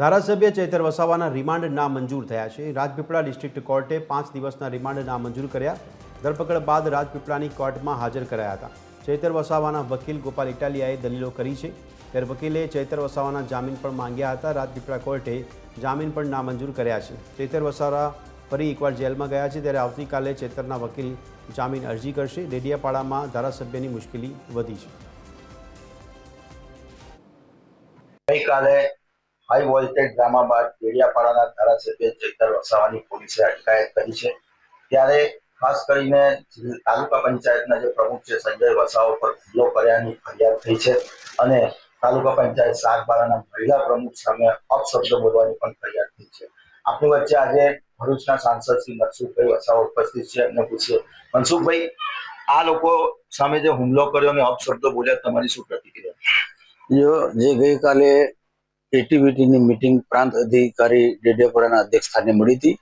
ધારાસભ્ય ચૈતર વસાવાના રિમાન્ડ નામંજૂર થયા છે. રાજપીપળા ડિસ્ટ્રિક્ટ કોર્ટે 5 દિવસના રિમાન્ડ નામંજૂર કર્યા. ધરપકડ બાદ રાજપીપળાની કોર્ટમાં હાજર કરાયા હતા. ચૈતર વસાવાના વકીલ ગોપાલ ઇટાલિયાએ દલીલો કરી છે, ત્યારે વકીલે ચૈતર વસાવાના જામીન પણ માંગ્યા હતા. રાજપીપળા કોર્ટે જામીન પણ નામંજૂર કર્યા છે. ચૈતર વસાવા ફરી એકવાર જેલમાં ગયા છે, ત્યારે આવતીકાલે ચૈતરના વકીલ જામીન અરજી કરશે. ડેડિયાપાડામાં ધારાસભ્યની મુશ્કેલી વધી છે. ગઈકાલે હાઈ વોલ્ટેજ ડ્રામા બાદ ડેડિયાપાડાના ધારાસભ્ય ચૈતર વસાવાની પોલીસે અટકાયત કરી છે. ત્યારે ખાસ કરીને તાલુકા પંચાયતના જે પ્રમુખ છે સંજય વસાવા પર હુમલો કર્યાની ફરિયાદ થઈ છે અને તાલુકા પંચાયત સાગબારાના મહિલા પ્રમુખ સામે અપશબ્દ બોલવાની પણ ફરિયાદ થઈ છે. આપણી વચ્ચે આજે ભરૂચના સાંસદ શ્રી મનસુખભાઈ વસાવા ઉપસ્થિત છે અને પૂછીએ, મનસુખભાઈ, આ લોકો સામે જે હુમલો કર્યો અને અપશબ્દો બોલ્યા, તમારી શું પ્રતિક્રિયા? જે ગઈકાલે એટીવીટીની મીટિંગ પ્રાંત અધિકારી ડેડિયાપાડાના અધ્યક્ષ સ્થાને મળી હતી,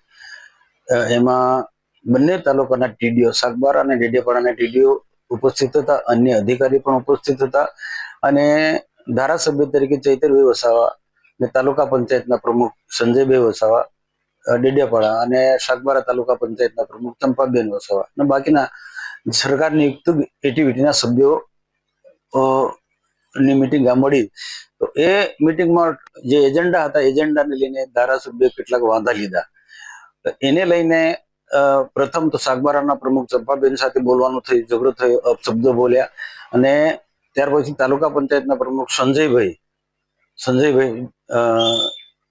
એમાં બંને તાલુકાના ટીડીઓ સાગબારા અને ડેડિયાપાડાના ટીડીઓ ઉપસ્થિત હતા, અન્ય અધિકારી પણ ઉપસ્થિત હતા અને ધારાસભ્ય તરીકે ચૈતરભાઈ વસાવા અને તાલુકા પંચાયતના પ્રમુખ સંજયભાઈ વસાવા ડેડિયાપાડા અને સાગબારા તાલુકા પંચાયતના પ્રમુખ ચંપાબેન વસાવા અને બાકીના સરકાર નિયુક્ત એટીવીટીના સભ્યો ની મીટિંગ આ મળી. તો એ મીટિંગમાં જે એજન્ડા હતા, એજન્ડાને લઈને ધારાસભ્ય કેટલાક વાંધા લીધા. એને લઈને પ્રથમ તો સાગબારાના પ્રમુખ ચંપાબેન સાથે બોલવાનું થયું, ઝઘડો થયો, અપશબ્દો બોલ્યા અને ત્યાર પછી તાલુકા પંચાયતના પ્રમુખ સંજયભાઈ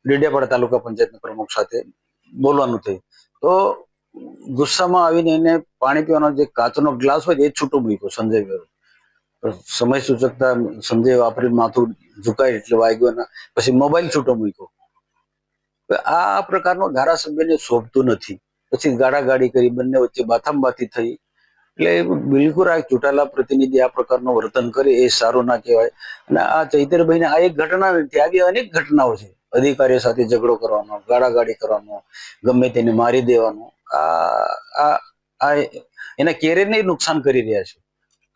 ડેડિયાપાડા તાલુકા પંચાયતના પ્રમુખ સાથે બોલવાનું થયું. તો ગુસ્સામાં આવીને એને પાણી પીવાનો જે કાચનો ગ્લાસ હોય એ છૂટો મૂક્યો સંજયભાઈ. સમય સૂચકતા સંજય વાપરી માથું ઝુકાય એટલે વાગ્યો ના, પછી મોબાઈલ છૂટો મૂક્યો. આ પ્રકારનો ધારાસભ્યને શોભતું નથી. પછી ગાડાગાડી કરી, બંને વચ્ચે બાથામબાથી થઈ. એટલે બિલકુલ આ ચૂંટાયેલા પ્રતિનિધિ આ પ્રકારનું વર્તન કરે એ સારું ના કહેવાય. અને આ ચૈતરભાઈને આ એક ઘટના નથી, આવી અનેક ઘટનાઓ છે. અધિકારીઓ સાથે ઝઘડો કરવાનો, ગાડાગાડી કરવાનો, ગમે તેને મારી દેવાનો, આ એના કેરિયરને નુકસાન કરી રહ્યા છે.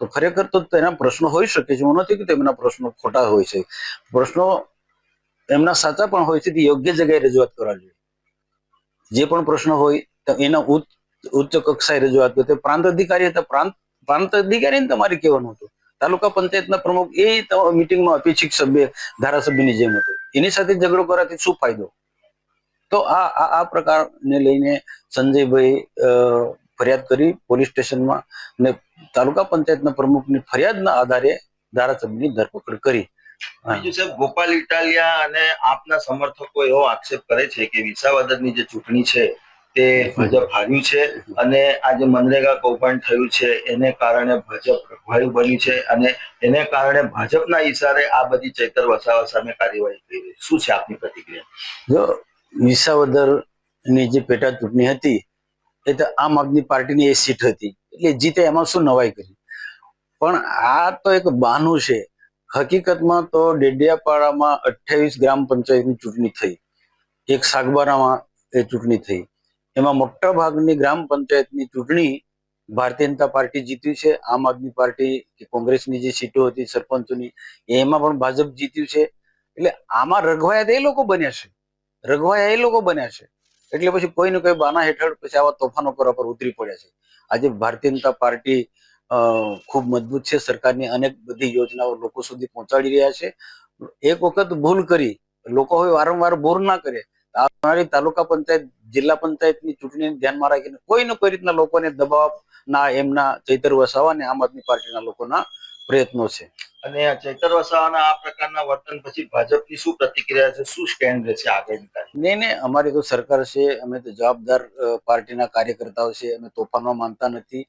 તો ખરેખર તો તેના પ્રશ્નો હોઈ શકે છે. હું નથી કે તેમના પ્રશ્નો ખોટા હોય છે, પ્રશ્નો એમના સાચા પણ હોય છે. તે યોગ્ય જગ્યાએ રજૂઆત કરવા જોઈએ. જે પણ પ્રશ્ન હોય એના ઉચ્ચ કક્ષાએ રજૂઆત કરते. પ્રાંત અધિકારી હતા, પ્રાંત અધિકારીને તમારે કહેવાનું હતું. તાલુકા પંચાયતના પ્રમુખ એ મીટિંગમાં અપેક્ષિત સભ્ય ધારાસભ્યની જેમ હતું. એની સાથે ઝઘડો કરવાથી શું ફાયદો? તો આ પ્રકારને લઈને સંજયભાઈ ફરિયાદ કરી પોલીસ સ્ટેશનમાં અને તાલુકા પંચાયતના પ્રમુખની ફરિયાદના આધારે ધારાસભ્યની ધરપકડ કરી. બીજું સાહેબ, ગોપાલ ઇટાલિયા અને આપના સમર્થકો એવો આક્ષેપ કરે છે કે વિસાવદરની જે ચૂંટણી છે તે ભાજપ હાર્યું છે અને આ જે મનરેગા કૌભાંડ થયું છે એને કારણે ભાજપ રઘવાયું બન્યું છે અને એને કારણે ભાજપના ઈશારે આ બધી ચૈતર વસાવા સામે કાર્યવાહી થઈ રહી. શું છે આપની પ્રતિક્રિયા? જો વિસાવદરની જે પેટા ચૂંટણી હતી એ તો આમ આદમી પાર્ટીની એ સીટ હતી, એટલે જીતે, એમાં શું નવાઈ કરી. પણ આ તો એક બહાનું છે. હકીકતમાં તો ડેડિયાપાડામાં 28 ગ્રામ પંચાયતની ચૂંટણી થઈ, એક સાગબારામાં એ ચૂંટણી થઈ. એમાં મોટા ભાગની ગ્રામ પંચાયતની ચૂંટણી ભારતીય જનતા પાર્ટી જીત્યું છે. આમ આદમી પાર્ટી કે કોંગ્રેસની જે સીટો હતી સરપંચોની એમાં પણ ભાજપ જીત્યું છે. એટલે આમાં રઘવાયા એ લોકો બન્યા છે. એટલે પછી કોઈ ને કોઈ બાના હેઠળ પછી આવા તોફાનો કરવા પર ઉતરી પડ્યા છે. આજે ભારતીય જનતા પાર્ટી ખૂબ મજબૂત છે. સરકારની અનેક બધી યોજનાઓ લોકો સુધી પહોંચાડી રહ્યા છે. એક વખત ભૂલ કરી, લોકો હવે વારંવાર ભૂલ ના કરે. આવનારી તાલુકા પંચાયત, જિલ્લા પંચાયતની ચૂંટણીને ધ્યાનમાં રાખીને કોઈ ને કોઈ રીતના લોકોને દબાવના એમના ચૈતર વસાવા અને આમ આદમી પાર્ટીના લોકોના પ્રયત્નો છે. અને ચૈતર વસાવાના આ પ્રકારના વર્તન પછી ભાજપની શું પ્રતિક્રિયા છે, શું સ્ટેન્ડ રહેશે આગળની તારીખ? નહીં, અમારી તો સરકાર છે, અમે તો જવાબદાર પાર્ટીના કાર્યકર્તાઓ છે. અમે તોફાનમાં માનતા નથી,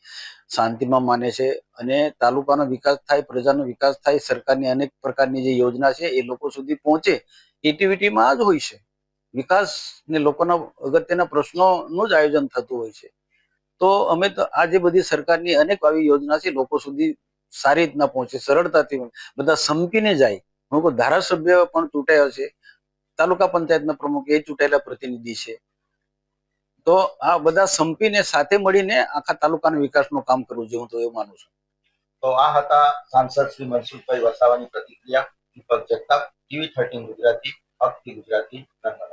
શાંતિમાં માને છે. અને તાલુકાનો વિકાસ થાય, પ્રજાનો વિકાસ થાય, સરકારની અનેક પ્રકારની જે યોજના છે એ લોકો સુધી પહોંચે, એક્ટિવિટીમાં જ હોય છે. વિકાસ ને લોકોના અગત્યના પ્રશ્નોનું જ આયોજન થતું હોય છે. તો અમે તો આ જે બધી સરકારની અનેક આવી યોજના છે લોકો સુધી સારી રીતના પહોંચે, સરળતાથી બધા સંપીને જાય. હું ધારાસભ્ય પણ ચૂંટાયો છે, તાલુકા પંચાયતના પ્રમુખ એ ચૂંટાયેલા પ્રતિનિધિ છે. તો આ બધા સંપીને સાથે મળીને આખા તાલુકાના વિકાસનું કામ કરવું જોઈએ, હું તો એવું માનું છું. તો આ હતા સાંસદ શ્રી મનસુખભાઈ વસાવાની પ્રતિક્રિયા. દીપક જગતાપ, TV13 ગુજરાતી. અખિલ ગુજરાતી નર્મદા.